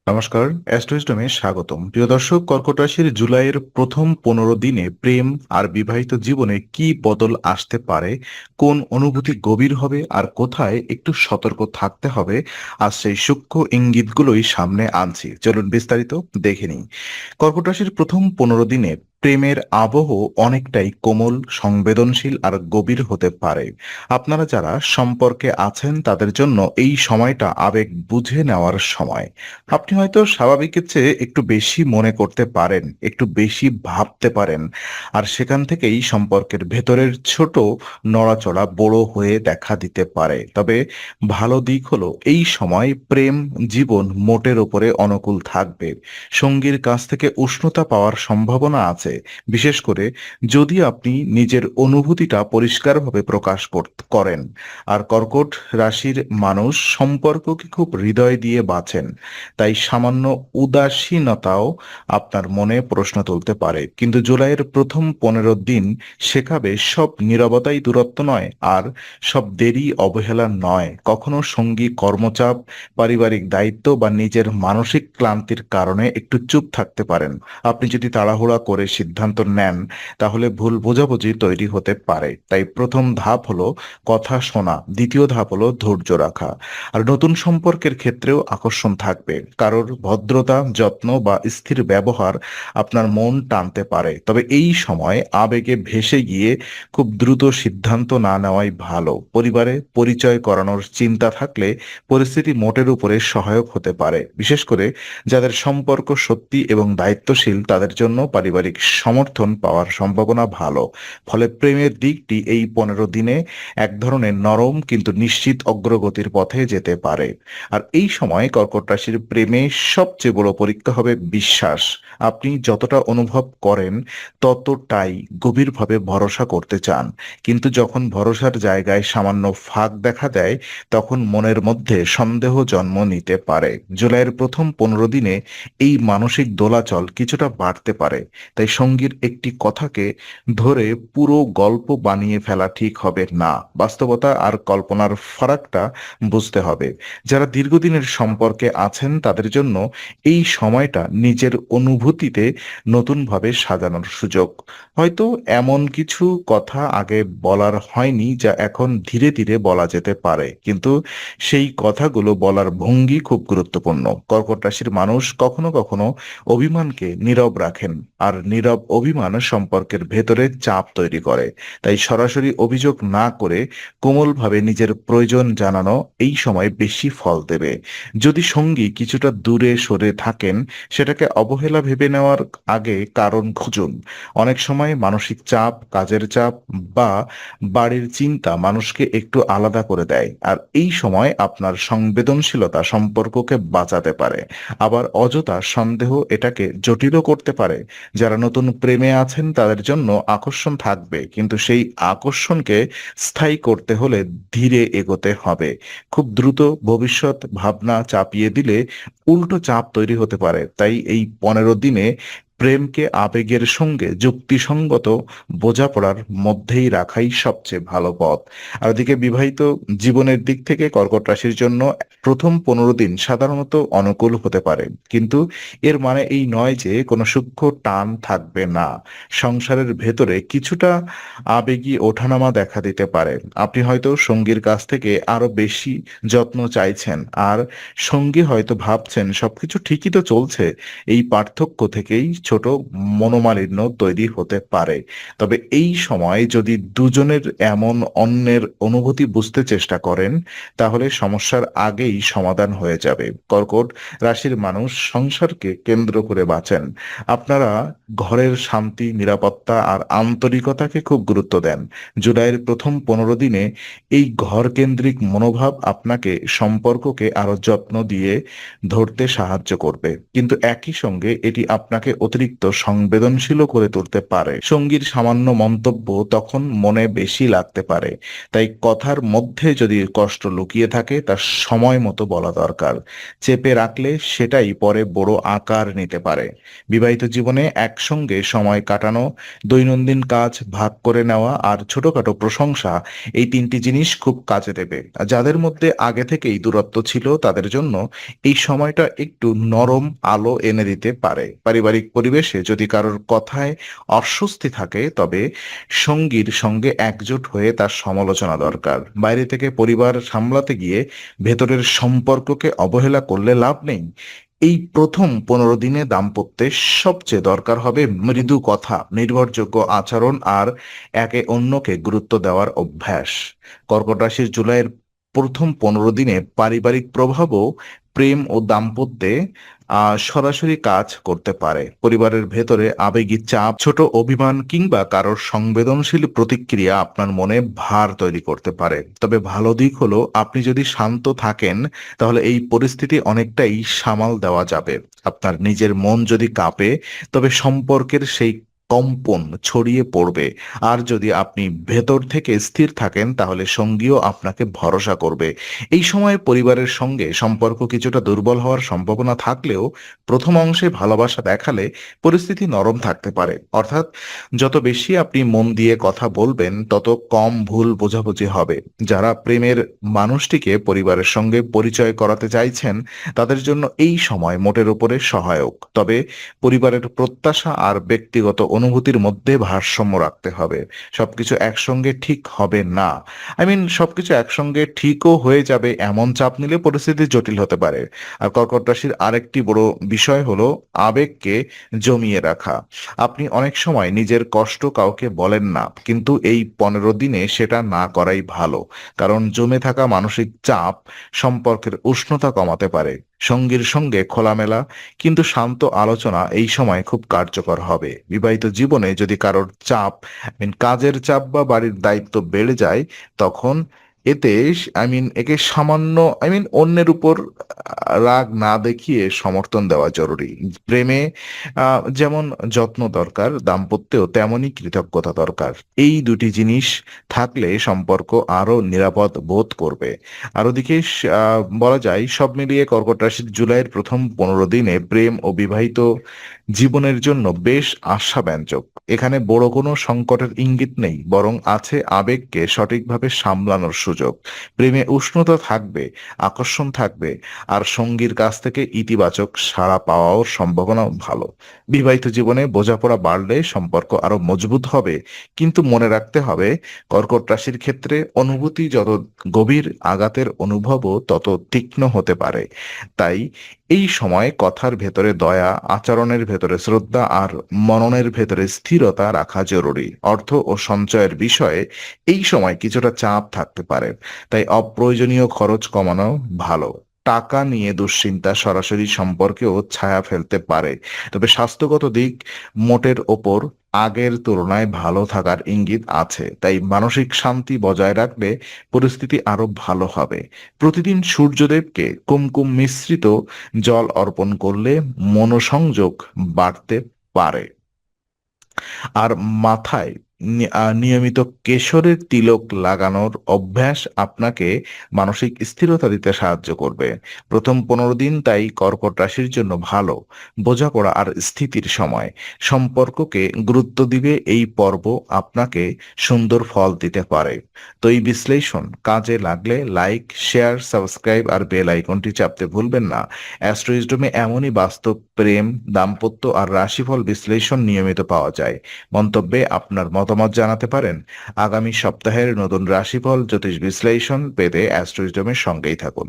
নমস্কার, অ্যাস্ট্রোইস্টমে স্বাগতম। প্রিয় দর্শক, কর্কট রাশির জুলাইয়ের প্রথম 15 দিনে প্রেম আর বিবাহিত জীবনে কি বদল আসতে পারে, কোন অনুভূতি গভীর হবে আর কোথায় একটু সতর্ক থাকতে হবে, আজ সেই সূক্ষ্ম ইঙ্গিতগুলোই সামনে আনছি। চলুন বিস্তারিত দেখে নিই। কর্কট রাশির প্রথম 15 দিনে প্রেমের আবহ অনেকটাই কোমল, সংবেদনশীল আর গভীর হতে পারে। আপনারা যারা সম্পর্কে আছেন তাদের জন্য এই সময়টা আবেগ বুঝে নেওয়ার সময়। আপনি হয়তো স্বাভাবিকের চেয়ে একটু বেশি মনে করতে পারেন, একটু বেশি ভাবতে পারেন, আর সেখান থেকেই সম্পর্কের ভেতরের ছোট নড়াচড়া বড় হয়ে দেখা দিতে পারে। তবে ভালো দিক হলো এই সময় প্রেম জীবন মোটের ওপরে অনুকূল থাকবে। সঙ্গীর কাছ থেকে উষ্ণতা পাওয়ার সম্ভাবনা আছে, বিশেষ করে যদি আপনি নিজের অনুভূতিটা পরিষ্কারভাবে প্রকাশ করেন। আর কর্কট রাশির মানুষ সম্পর্ককে খুব হৃদয় দিয়ে বাঁচেন, তাই সামান্য উদাসীনতাও আপনার মনে প্রশ্ন তুলতে পারে। কিন্তু জুলাইয়ের প্রথম 15 দিন শেখাবে সব নীরবতাই দূরত্ব নয়, আর সব দেরি অবহেলা নয়। কখনো সঙ্গী কর্মচাপ, পারিবারিক দায়িত্ব বা নিজের মানসিক ক্লান্তির কারণে একটু চুপ থাকতে পারেন। আপনি যদি তাড়াহুড়া করে সিদ্ধান্ত নেন, তাহলে ভুল বোঝাবুঝি তৈরি হতে পারে। তাই প্রথম ধাপ হলো কথা শোনা, দ্বিতীয় ধাপ হলো ধৈর্য রাখা। আর নতুন সম্পর্কের ক্ষেত্রেও আকর্ষণ থাকবে, কারোর ভদ্রতা, যত্ন বা স্থির ব্যবহার আপনার মন টানতে পারে। তবে এই সময় আবেগে ভেসে গিয়ে খুব দ্রুত সিদ্ধান্ত না নেওয়াই ভালো। পরিবারে পরিচয় করানোর চিন্তা থাকলে পরিস্থিতি মোটের উপরে সহায়ক হতে পারে। বিশেষ করে যাদের সম্পর্ক সত্যি এবং দায়িত্বশীল, তাদের জন্য পারিবারিক সমর্থন পাওয়ার সম্ভাবনা ভালো। ফলে প্রেমের দিকটি এই 15 দিনে এক ধরনের নরম কিন্তু নিশ্চিত অগ্রগতির পথে যেতে পারে। আর এই সময় কর্কট রাশির প্রেমে সবচেয়ে বড় পরীক্ষা হবে বিশ্বাস। আপনি যতটা অনুভব করেন ততটাই গভীরভাবে ভরসা করতে চান, কিন্তু যখন ভরসার জায়গায় সামান্য ফাঁক দেখা দেয়, তখন মনের মধ্যে সন্দেহ জন্ম নিতে পারে। জুলাইয়ের প্রথম 15 দিনে এই মানসিক দোলাচল কিছুটা বাড়তে পারে। তাই সঙ্গীর একটি কথাকে ধরে পুরো গল্প বানিয়ে ফেলা ঠিক হবে না। বাস্তবতা আর কল্পনার ফারাকটা বুঝতে হবে। যারা দীর্ঘদিনের সম্পর্কে আছেন তাদের জন্য এই সময়টা নিজের অনুভূতিতে নতুনভাবে সাজানোর সুযোগ। হয়তো এমন কিছু কথা আগে বলার হয়নি যা এখন ধীরে ধীরে বলা যেতে পারে, কিন্তু সেই কথাগুলো বলার ভঙ্গি খুব গুরুত্বপূর্ণ। কর্কট রাশির মানুষ কখনো কখনো অভিমানকে নীরব রাখেন, আর নীরব অভিমান সম্পর্কের ভেতরে চাপ তৈরি করে। তাই সরাসরি অভিযোগ না করে কোমলভাবে নিজের প্রয়োজন জানানো এই সময় বেশি ফল দেবে। যদি সঙ্গী কিছুটা দূরে সরে থাকেন, সেটাকে অবহেলা ভেবে নেওয়ার আগে কারণ খুঁজুন। অনেক সময় মানসিক চাপ, কাজের চাপ বা বাড়ির চিন্তা মানুষকে একটু আলাদা করে দেয়, আর এই সময় আপনার সংবেদনশীলতা সম্পর্ককে বাঁচাতে পারে। আবার অযথা সন্দেহ এটাকে জটিলও করতে পারে। যারা নতুন প্রেমে আছেন তাদের জন্য আকর্ষণ থাকবে, কিন্তু সেই আকর্ষণকে স্থায়ী করতে হলে ধীরে এগোতে হবে। খুব দ্রুত ভবিষ্যৎ ভাবনা চাপিয়ে দিলে উল্টো চাপ তৈরি হতে পারে। তাই এই 15 দিনে প্রেমকে আবেগের সঙ্গে যুক্তিসঙ্গত বোঝাপড়ার মধ্যেই রাখাই সবচেয়ে ভালো পথ। আর ওদিকে বিবাহিত জীবনের দিক থেকে কর্কট রাশির জন্য প্রথম 15 দিন সাধারণত অনুকূল হতে পারে, কিন্তু এর মানে এই নয় যে কোনো সূক্ষ্ম টান থাকবে না। সংসারের ভেতরে কিছুটা আবেগী ওঠানামা দেখা দিতে পারে। আপনি হয়তো সঙ্গীর কাছ থেকে আরো বেশি যত্ন চাইছেন, আর সঙ্গী হয়তো ভাবছেন সবকিছু ঠিকই তো চলছে। এই পার্থক্য থেকেই ছোট মনোমালিন্য তৈরি হতে পারে। তবে এই সময় যদি দুজনের এমন অন্যের অনুভূতি বুঝতে চেষ্টা করেন, তাহলে সমস্যার আগেই সমাধান হয়ে যাবে। কর্কট রাশির মানুষ সংসারকে কেন্দ্র করে বাঁচেন। আপনারা ঘরের শান্তি, নিরাপত্তা আর আন্তরিকতাকে খুব গুরুত্ব দেন। জুলাইয়ের প্রথম 15 দিনে এই ঘরকেন্দ্রিক মনোভাব আপনাকে সম্পর্ককে আরো যত্ন দিয়ে ধরতে সাহায্য করবে, কিন্তু একই সঙ্গে এটি আপনাকে অতিরিক্ত অতিরিক্ত সংবেদনশীলও করে তুলতে পারে। সঙ্গীর সামান্য মন্তব্য তখন মনে বেশি লাগতে পারে, তাই কথার মধ্যে যদি কষ্ট লুকিয়ে থাকে তা সময় মতো বলা দরকার। চেপে রাখলে সেটাই পরে বড় আকার নিতে পারে। বিবাহিত জীবনে একসঙ্গে সময় কাটানো, দৈনন্দিন কাজ ভাগ করে নেওয়া আর ছোটখাটো প্রশংসা, এই তিনটি জিনিস খুব কাজে দেবে। আর যাদের মধ্যে আগে থেকেই দূরত্ব ছিল তাদের জন্য এই সময়টা একটু নরম আলো এনে দিতে পারে। পারিবারিক পরিবেশে যদি কারোর কথায় অস্বস্তি থাকে তবে সঙ্গীর সঙ্গে একজোট হয়ে তার সমালোচনা দরকার। বাইরে থেকে পরিবার সামলাতে গিয়ে ভেতরের সম্পর্ককে অবহেলা করলে লাভ নেই। এই প্রথম 15 দিনে দাম্পত্যে সবচেয়ে দরকার হবে মৃদু কথা, নির্ভরযোগ্য আচরণ আর একে অন্যকে গুরুত্ব দেওয়ার অভ্যাস। কর্কট রাশির জুলাইয়ের প্রথম 15 দিনে পারিবারিক প্রভাবও প্রেম ও দাম্পত্যে সরাসরি কাজ করতে পারে। পরিবারের ভেতরে আবেগী চাপ, ছোট অভিমান কিংবা কারোর সংবেদনশীল প্রতিক্রিয়া আপনার মনে ভার তৈরি করতে পারে। তবে ভালো দিক হলো আপনি যদি শান্ত থাকেন তাহলে এই পরিস্থিতি অনেকটাই সামাল দেওয়া যাবে। আপনার নিজের মন যদি কাঁপে তবে সম্পর্কের সেই কম্পন ছড়িয়ে পড়বে। আর যদি আপনি ভেতর থেকে স্থির থাকেন তাহলে সঙ্গীও আপনাকে ভরসা করবে। এই সময় পরিবারের সঙ্গে সম্পর্ক কিছুটা দুর্বল হওয়ার সম্ভাবনা থাকলেও প্রথম অংশে ভালোবাসা দেখালে পরিস্থিতি নরম থাকতে পারে। অর্থাৎ যত বেশি আপনি মন দিয়ে কথা বলবেন তত কম ভুল বোঝাবুঝি হবে। যারা প্রেমের মানুষটিকে পরিবারের সঙ্গে পরিচয় করাতে চাইছেন তাদের জন্য এই সময় মোটের উপরে সহায়ক। তবে পরিবারের প্রত্যাশা আর ব্যক্তিগত অনুভূতির মধ্যে ভারসাম্য রাখতে হবে। সবকিছু একসঙ্গে ঠিক হবে না, সবকিছু একসঙ্গে ঠিকও হয়ে যাবে এমন চাপ নিলে পরিস্থিতি জটিল হতে পারে। আর কর্কট রাশির আরেকটি বড় বিষয় হলো আবেগকে জমিয়ে রাখা। আপনি অনেক সময় নিজের কষ্ট কাউকে বলেন না, কিন্তু এই 15 দিনে সেটা না করাই ভালো। কারণ জমে থাকা মানসিক চাপ সম্পর্কের উষ্ণতা কমাতে পারে। সঙ্গীর সঙ্গে খোলামেলা কিন্তু শান্ত আলোচনা এই সময় খুব কার্যকর হবে। বিবাহিত জীবনে যদি কারোর চাপ, কাজের চাপ বা বাড়ির দায়িত্ব বেড়ে যায় তখন এতে একে সামান্য অন্যের উপর রাগ না দেখিয়ে সমর্থন দেওয়া জরুরি। প্রেমে যেমন যত্ন দরকার, দাম্পত্যেও তেমনই কৃতজ্ঞতা দরকার। এই দুটি জিনিস থাকলে সম্পর্ক আরো নিরাপদ বোধ করবে। আর ওদিকে বলা যায় সব মিলিয়ে কর্কট রাশির জুলাইয়ের প্রথম 15 দিনে প্রেম ও বিবাহিত জীবনের জন্য বেশ আশাব্যঞ্জক। এখানে বড় কোনো সংকটের ইঙ্গিত নেই, বরং আছে আবেগকে সঠিকভাবে সামলানোর সুযোগ। প্রেমে উষ্ণতা থাকবে, আকর্ষণ থাকবে, আর সঙ্গীর কাছ থেকে ইতিবাচক সাড়া পাওয়ার সম্ভাবনা ভালো। বিবাহিত জীবনে বোঝাপড়া বাড়লে সম্পর্ক আরো মজবুত হবে, কিন্তু মনে রাখতে হবে কর্কট রাশির ক্ষেত্রে অনুভূতি যত গভীর, আঘাতের অনুভবও তত তীক্ষ্ণ হতে পারে। তাই এই সময় কথার ভেতরে দয়া, আচরণের ভেতরে শ্রদ্ধা আর মননের ভেতরে স্থিরতা রাখা জরুরি। অর্থ ও সঞ্চয়ের বিষয়ে এই সময় কিছুটা চাপ থাকতে পারে, তাই অপ্রয়োজনীয় খরচ কমানো ভালো। টাকা নিয়ে দুশ্চিন্তা সরাসরি সম্পর্কেও ছায়া ফেলতে পারে। তবে স্বাস্থ্যগত দিক মোটের ওপর আগের তুলনায় ভালো থাকার ইঙ্গিত আছে, তাই মানসিক শান্তি বজায় রাখলে পরিস্থিতি আরো ভালো হবে। প্রতিদিন সূর্যদেবকে কুমকুম মিশ্রিত জল অর্পণ করলে মনোসংযোগ বাড়তে পারে। আর মাথায় নিয়মিত কেশরের তিলক লাগানোর অভ্যাস আপনাকে মানসিক স্থিরতা দিতে সাহায্য করবে। প্রথম 15 দিন তাই কর্কট রাশির জন্য ভালো, বোঝাপড়া আর স্থিতির সময়। সম্পর্ককে গুরুত্ব দিবে এই পর্ব আপনাকে সুন্দর ফল দিতে পারে। তো এই বিশ্লেষণ কাজে লাগলে লাইক, শেয়ার, সাবস্ক্রাইব আর বেল আইকনটি চাপতে ভুলবেন না। অ্যাস্ট্রোইজডমে এমনই বাস্তব প্রেম, দাম্পত্য আর রাশিফল বিশ্লেষণ নিয়মিত পাওয়া যায়। মন্তব্যে আপনার মতামত জানাতে পারেন। আগামী সপ্তাহের নতুন রাশিফল জ্যোতিষ বিশ্লেষণ পেতে অ্যাস্ট্রোইজডমের সঙ্গেই থাকুন।